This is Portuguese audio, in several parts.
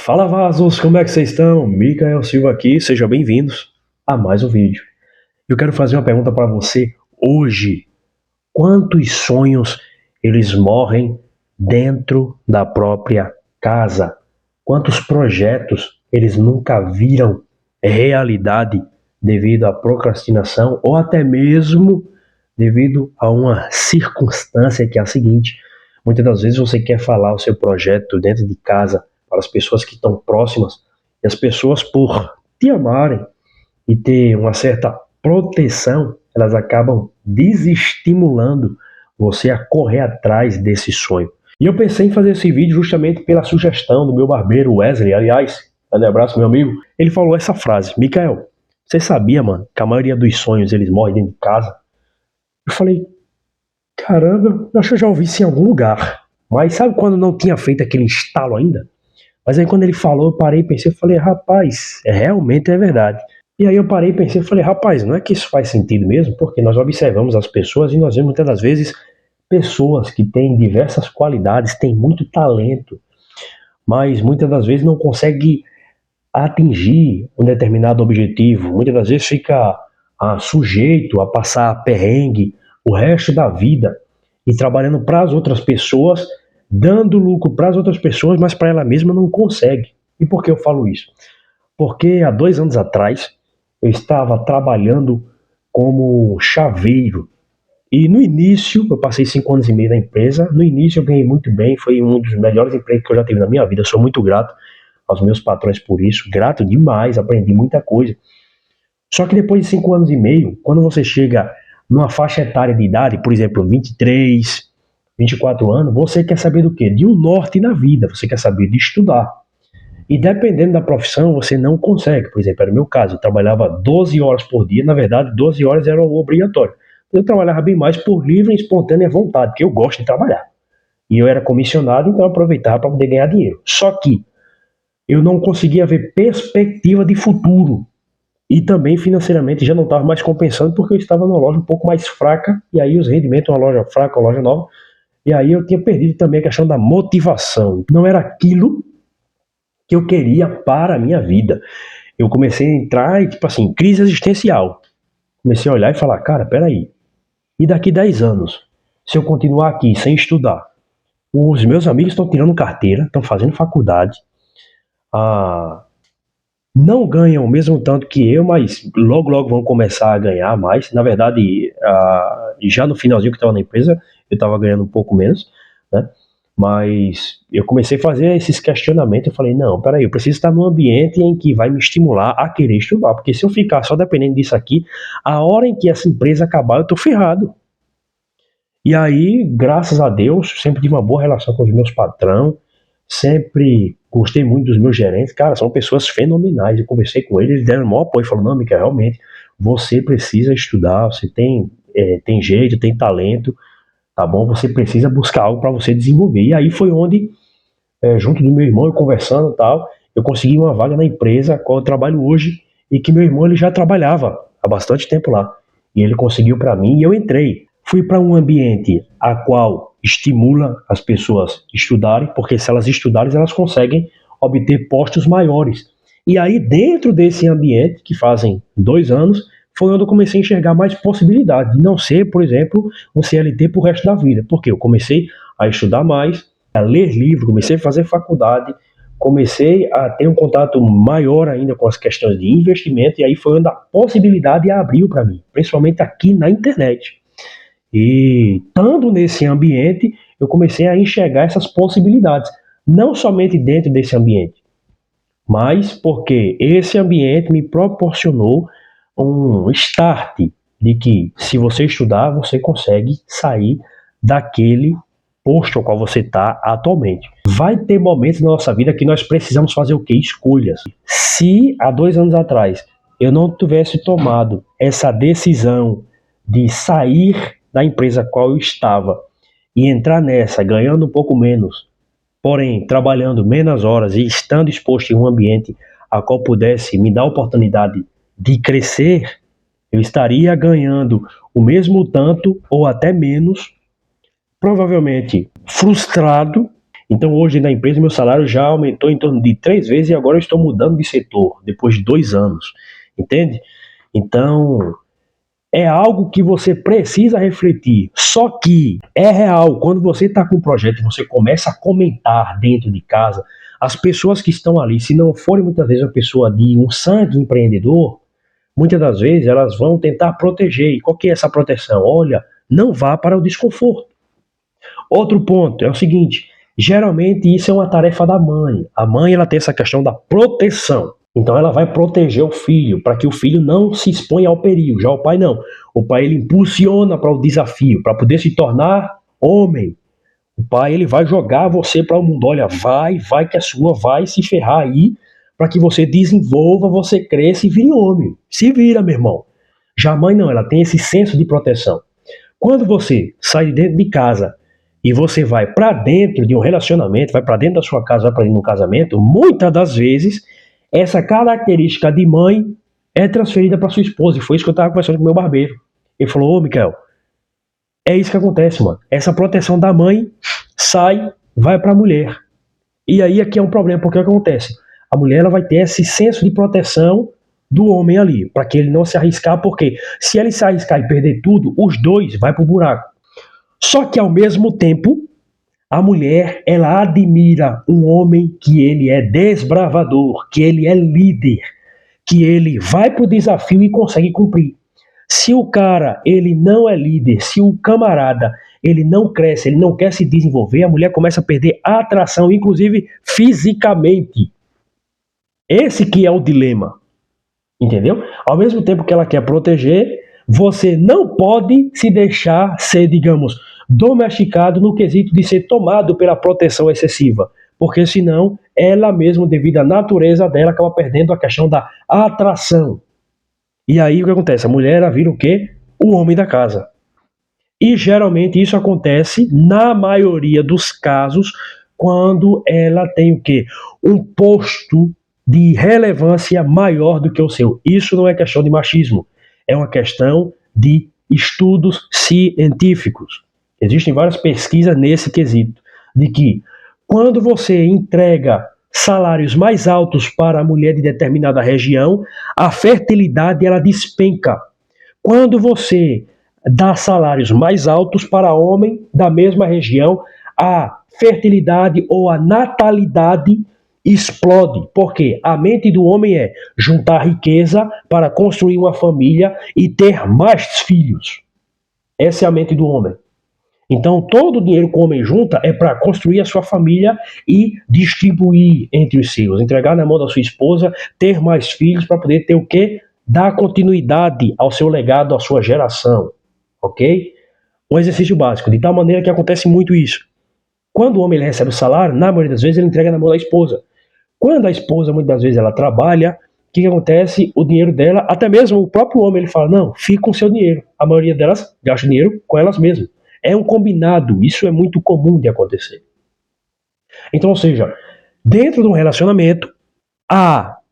Fala vasos, como é que vocês estão? Micael Silva aqui, sejam bem-vindos a mais um vídeo. Eu quero fazer uma pergunta para você hoje. Quantos sonhos eles morrem dentro da própria casa? Quantos projetos eles nunca viram realidade devido à procrastinação ou até mesmo devido a uma circunstância que é a seguinte: muitas das vezes você quer falar o seu projeto dentro de casa para as pessoas que estão próximas, e as pessoas, por te amarem e ter uma certa proteção, elas acabam desestimulando você a correr atrás desse sonho. E eu pensei em fazer esse vídeo justamente pela sugestão do meu barbeiro Wesley. Aliás, grande abraço, meu amigo. Ele falou essa frase: Micael, você sabia, mano, que a maioria dos sonhos eles morrem dentro de casa? Eu falei, caramba, eu acho que eu já ouvi isso em algum lugar. Mas sabe quando não tinha feito aquele estalo ainda? Mas aí quando ele falou, eu parei e pensei, eu falei, rapaz, realmente é verdade. E aí eu parei e pensei, eu falei, rapaz, não é que isso faz sentido mesmo? Porque nós observamos as pessoas e nós vemos muitas das vezes pessoas que têm diversas qualidades, têm muito talento, mas muitas das vezes não conseguem atingir um determinado objetivo. Muitas das vezes fica sujeito a passar perrengue o resto da vida e trabalhando para as outras pessoas, dando lucro para as outras pessoas, mas para ela mesma não consegue. E por que eu falo isso? Porque há 2 anos atrás eu estava trabalhando como chaveiro. E no início, eu passei 5 anos e meio na empresa. No início eu ganhei muito bem, foi um dos melhores empregos que eu já tive na minha vida. Eu sou muito grato aos meus patrões por isso, grato demais, aprendi muita coisa. Só que depois de 5 anos e meio, quando você chega numa faixa etária de idade, por exemplo, 23, 24 anos, você quer saber do quê? De um norte na vida, você quer saber de estudar. E dependendo da profissão, você não consegue. Por exemplo, era o meu caso, eu trabalhava 12 horas por dia, na verdade, 12 horas era o obrigatório. Eu trabalhava bem mais por livre e espontânea vontade, porque eu gosto de trabalhar. E eu era comissionado, então eu aproveitava para poder ganhar dinheiro. Só que eu não conseguia ver perspectiva de futuro. E também financeiramente já não estava mais compensando porque eu estava numa loja um pouco mais fraca, e aí os rendimentos, uma loja fraca, uma loja nova, e aí eu tinha perdido também a questão da motivação. Não era aquilo que eu queria para a minha vida. Eu comecei a entrar, tipo assim, crise existencial. Comecei a olhar e falar, cara, peraí, e daqui 10 anos, se eu continuar aqui sem estudar? Os meus amigos estão tirando carteira, estão fazendo faculdade, ah, não ganham o mesmo tanto que eu, mas logo logo vão começar a ganhar mais. Na verdade, já no finalzinho que eu estava na empresa, eu estava ganhando um pouco menos, né? Mas eu comecei a fazer esses questionamentos. Eu falei, não, peraí, eu preciso estar num ambiente em que vai me estimular a querer estudar, porque se eu ficar só dependendo disso aqui, a hora em que essa empresa acabar, eu tô ferrado. E aí, graças a Deus, sempre tive uma boa relação com os meus patrão, sempre gostei muito dos meus gerentes, cara, são pessoas fenomenais. Eu conversei com eles, eles deram o maior apoio, falaram, não, Mica, realmente, você precisa estudar, você tem jeito, tem talento, tá bom? Você precisa buscar algo para você desenvolver. E aí foi onde, junto do meu irmão, eu conversando e tal, eu consegui uma vaga na empresa a qual eu trabalho hoje, e que meu irmão ele já trabalhava há bastante tempo lá. E ele conseguiu para mim e eu entrei. Fui para um ambiente a qual estimula as pessoas a estudarem, porque se elas estudarem, elas conseguem obter postos maiores. E aí, dentro desse ambiente, que fazem 2 anos, foi onde eu comecei a enxergar mais possibilidade de não ser, por exemplo, um CLT pro resto da vida. Porque eu comecei a estudar mais, a ler livros, comecei a fazer faculdade, comecei a ter um contato maior ainda com as questões de investimento, e aí foi onde a possibilidade abriu para mim, principalmente aqui na internet. E estando nesse ambiente, eu comecei a enxergar essas possibilidades, não somente dentro desse ambiente, mas porque esse ambiente me proporcionou um start de que se você estudar, você consegue sair daquele posto ao qual você está atualmente. Vai ter momentos na nossa vida que nós precisamos fazer o quê? Escolhas. Se há 2 anos atrás eu não tivesse tomado essa decisão de sair da empresa a qual eu estava e entrar nessa ganhando um pouco menos, porém trabalhando menos horas e estando exposto em um ambiente a qual pudesse me dar a oportunidade de crescer, eu estaria ganhando o mesmo tanto ou até menos, provavelmente frustrado Então hoje na empresa meu salário já aumentou em torno de 3 vezes e agora eu estou mudando de setor, depois de 2 anos, entende? Então é algo que você precisa refletir. Só que é real, quando você está com um projeto e você começa a comentar dentro de casa, as pessoas que estão ali, se não forem muitas vezes uma pessoa de um sangue empreendedor, muitas das vezes elas vão tentar proteger. E qual que é essa proteção? Olha, não vá para o desconforto. Outro ponto é o seguinte, geralmente isso é uma tarefa da mãe. A mãe ela tem essa questão da proteção. Então ela vai proteger o filho, para que o filho não se exponha ao perigo. Já o pai não. O pai ele impulsiona para o desafio, para poder se tornar homem. O pai ele vai jogar você para o mundo. Olha, vai que a sua vai se ferrar aí, para que você desenvolva, você cresça e vire homem. Se vira, meu irmão. Já a mãe não, ela tem esse senso de proteção. Quando você sai de dentro de casa e você vai para dentro de um relacionamento, vai para dentro da sua casa, vai para dentro de um casamento, muitas das vezes essa característica de mãe é transferida para sua esposa. E foi isso que eu estava conversando com o meu barbeiro. Ele falou, ô Michael, é isso que acontece, mano. Essa proteção da mãe sai, vai para a mulher. E aí aqui é um problema, porque o que acontece? A mulher ela vai ter esse senso de proteção do homem ali, para que ele não se arriscar, porque se ele se arriscar e perder tudo, os dois vai pro buraco. Só que ao mesmo tempo, a mulher, ela admira um homem que ele é desbravador, que ele é líder, que ele vai pro desafio e consegue cumprir. Se o cara, ele não é líder, se o camarada, ele não cresce, ele não quer se desenvolver, a mulher começa a perder a atração, inclusive fisicamente. Esse que é o dilema, entendeu? Ao mesmo tempo que ela quer proteger, você não pode se deixar ser, digamos, domesticado no quesito de ser tomado pela proteção excessiva, porque senão ela mesma, devido à natureza dela, acaba perdendo a questão da atração. E aí o que acontece? A mulher ela vira o quê? O homem da casa. E geralmente isso acontece na maioria dos casos quando ela tem o quê? Um posto de relevância maior do que o seu. Isso não é questão de machismo, é uma questão de estudos científicos. Existem várias pesquisas nesse quesito, de que quando você entrega salários mais altos para a mulher de determinada região, a fertilidade ela despenca. Quando você dá salários mais altos para homem da mesma região, a fertilidade ou a natalidade explode, porque a mente do homem é juntar riqueza para construir uma família e ter mais filhos. Essa é a mente do homem. Então, todo o dinheiro que o homem junta é para construir a sua família e distribuir entre os seus, entregar na mão da sua esposa, ter mais filhos para poder ter o quê? Dar continuidade ao seu legado, à sua geração, ok? Um exercício básico, de tal maneira que acontece muito isso. Quando o homem ele recebe o salário, na maioria das vezes ele entrega na mão da esposa. Quando a esposa, muitas das vezes, ela trabalha, o que acontece? O dinheiro dela, até mesmo o próprio homem, ele fala, não, fica com o seu dinheiro. A maioria delas gasta dinheiro com elas mesmas. É um combinado, isso é muito comum de acontecer. Então, ou seja, dentro de um relacionamento,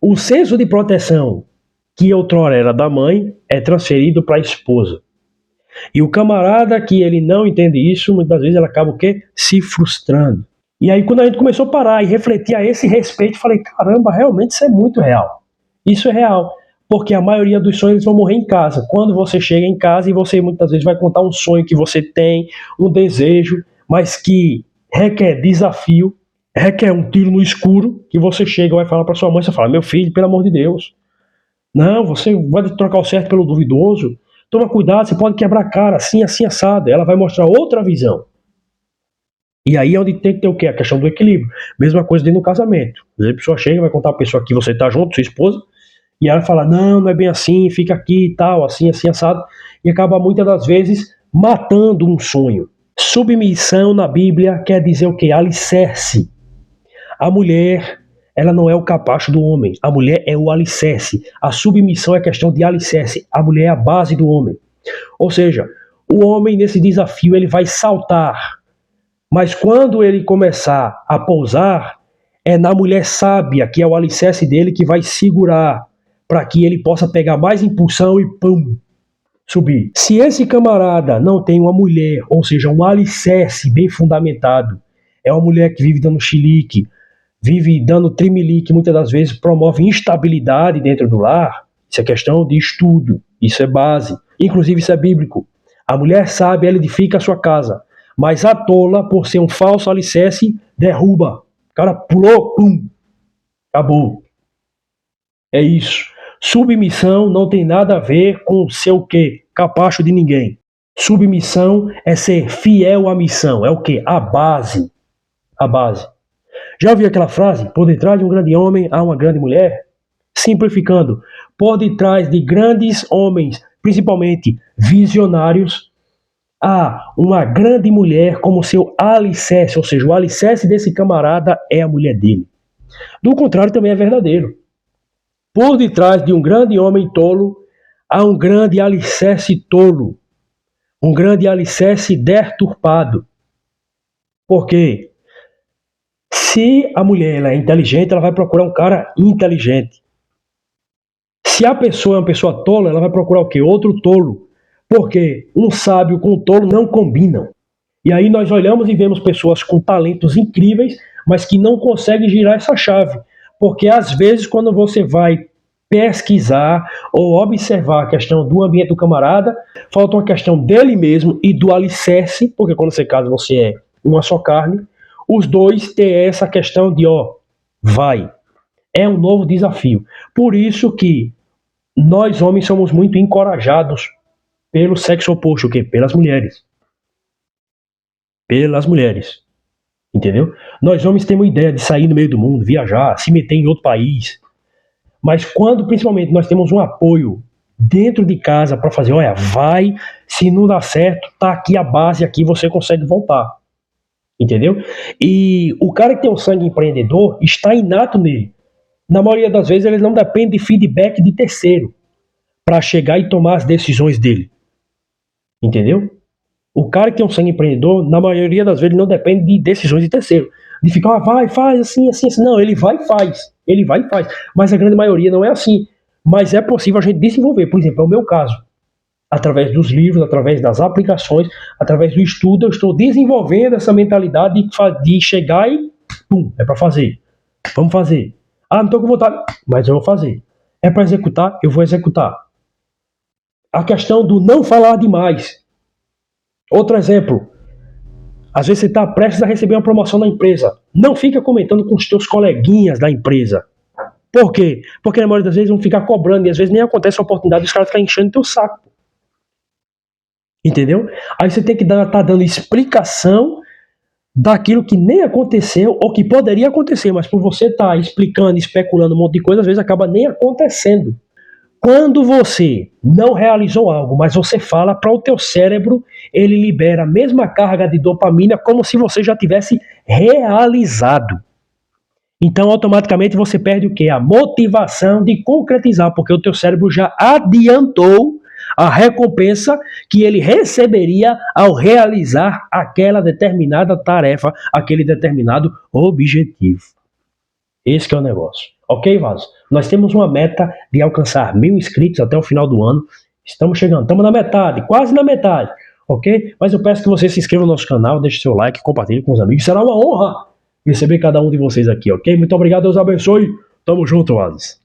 o senso de proteção que outrora era da mãe é transferido para a esposa. E o camarada que ele não entende isso, muitas vezes ele acaba o quê? Se frustrando. E aí quando a gente começou a parar e refletir a esse respeito, eu falei, caramba, realmente isso é muito real. Isso é real. Porque a maioria dos sonhos vão morrer em casa. Quando você chega em casa e você muitas vezes vai contar um sonho que você tem, um desejo, mas que requer desafio, requer um tiro no escuro, que você chega e vai falar para sua mãe, você fala, meu filho, pelo amor de Deus, não, você vai trocar o certo pelo duvidoso, toma cuidado, você pode quebrar a cara, assim, assim, assado. Ela vai mostrar outra visão. E aí é onde tem que ter o quê? A questão do equilíbrio. Mesma coisa dentro do casamento. Às vezes a pessoa chega, vai contar a pessoa que você está junto, sua esposa, e ela fala, não, não é bem assim, fica aqui e tal, assim, assim, assado, e acaba muitas das vezes matando um sonho. Submissão na Bíblia quer dizer o quê? Alicerce. A mulher, ela não é o capacho do homem, a mulher é o alicerce. A submissão é questão de alicerce, a mulher é a base do homem. Ou seja, o homem nesse desafio ele vai saltar, mas quando ele começar a pousar, é na mulher sábia, que é o alicerce dele, que vai segurar, para que ele possa pegar mais impulsão e pum, subir. Se esse camarada não tem uma mulher, ou seja, um alicerce bem fundamentado, é uma mulher que vive dando chilique, vive dando trimelique, muitas das vezes promove instabilidade dentro do lar. Isso é questão de estudo, isso é base. Inclusive isso é bíblico. A mulher sábia, ela edifica a sua casa, mas a tola, por ser um falso alicerce, derruba. O cara pulou, pum, acabou. É isso. Submissão não tem nada a ver com ser o quê? Capacho de ninguém. Submissão é ser fiel à missão. É o quê? A base. A base. Já ouviu aquela frase? Por detrás de um grande homem há uma grande mulher? Simplificando, por detrás de grandes homens, principalmente visionários, há uma grande mulher como seu alicerce, ou seja, o alicerce desse camarada é a mulher dele. Do contrário, também é verdadeiro. Por detrás de um grande homem tolo, há um grande alicerce tolo, um grande alicerce deturpado. Por quê? Se a mulher ela é inteligente, ela vai procurar um cara inteligente. Se a pessoa é uma pessoa tola, ela vai procurar o quê? Outro tolo. Porque um sábio com um tolo não combinam. E aí nós olhamos e vemos pessoas com talentos incríveis, mas que não conseguem girar essa chave. Porque às vezes quando você vai pesquisar ou observar a questão do ambiente do camarada, falta uma questão dele mesmo e do alicerce, porque quando você casa você é uma só carne, os dois têm essa questão de, vai. É um novo desafio. Por isso que nós homens somos muito encorajados pelo sexo oposto, o quê? Pelas mulheres. Pelas mulheres. Entendeu? Nós homens temos ideia de sair no meio do mundo, viajar, se meter em outro país. Mas quando, principalmente, nós temos um apoio dentro de casa para fazer, olha, vai, se não dá certo, tá aqui a base, aqui você consegue voltar. Entendeu? E o cara que tem um sangue empreendedor está inato nele. Na maioria das vezes ele não depende de feedback de terceiro para chegar e tomar as decisões dele. Entendeu? O cara que tem um sangue empreendedor, na maioria das vezes, não depende de decisões de terceiro. De ficar, vai, faz, assim, assim, assim. Não, ele vai e faz. Ele vai e faz. Mas a grande maioria não é assim. Mas é possível a gente desenvolver. Por exemplo, é o meu caso. Através dos livros, através das aplicações, através do estudo, eu estou desenvolvendo essa mentalidade de chegar e, pum, é para fazer. Vamos fazer. Ah, não estou com vontade, mas eu vou fazer. É para executar, eu vou executar. A questão do não falar demais. Outro exemplo. Às vezes você está prestes a receber uma promoção na empresa. Não fica comentando com os teus coleguinhas da empresa. Por quê? Porque na maioria das vezes vão ficar cobrando e às vezes nem acontece a oportunidade dos caras ficarem enchendo o teu saco. Entendeu? Aí você tem que tá dando explicação daquilo que nem aconteceu ou que poderia acontecer, mas por você estar explicando, especulando um monte de coisa, às vezes acaba nem acontecendo. Quando você não realizou algo, mas você fala para o teu cérebro, ele libera a mesma carga de dopamina como se você já tivesse realizado. Então, automaticamente você perde o quê? A motivação de concretizar, porque o teu cérebro já adiantou a recompensa que ele receberia ao realizar aquela determinada tarefa, aquele determinado objetivo. Esse que é o negócio. Ok, Vaso? Nós temos uma meta de alcançar 1.000 inscritos até o final do ano. Estamos chegando, estamos na metade, quase na metade. Ok? Mas eu peço que você se inscreva no nosso canal, deixe seu like, compartilhe com os amigos. Será uma honra receber cada um de vocês aqui, ok? Muito obrigado, Deus abençoe. Tamo junto, Vasos.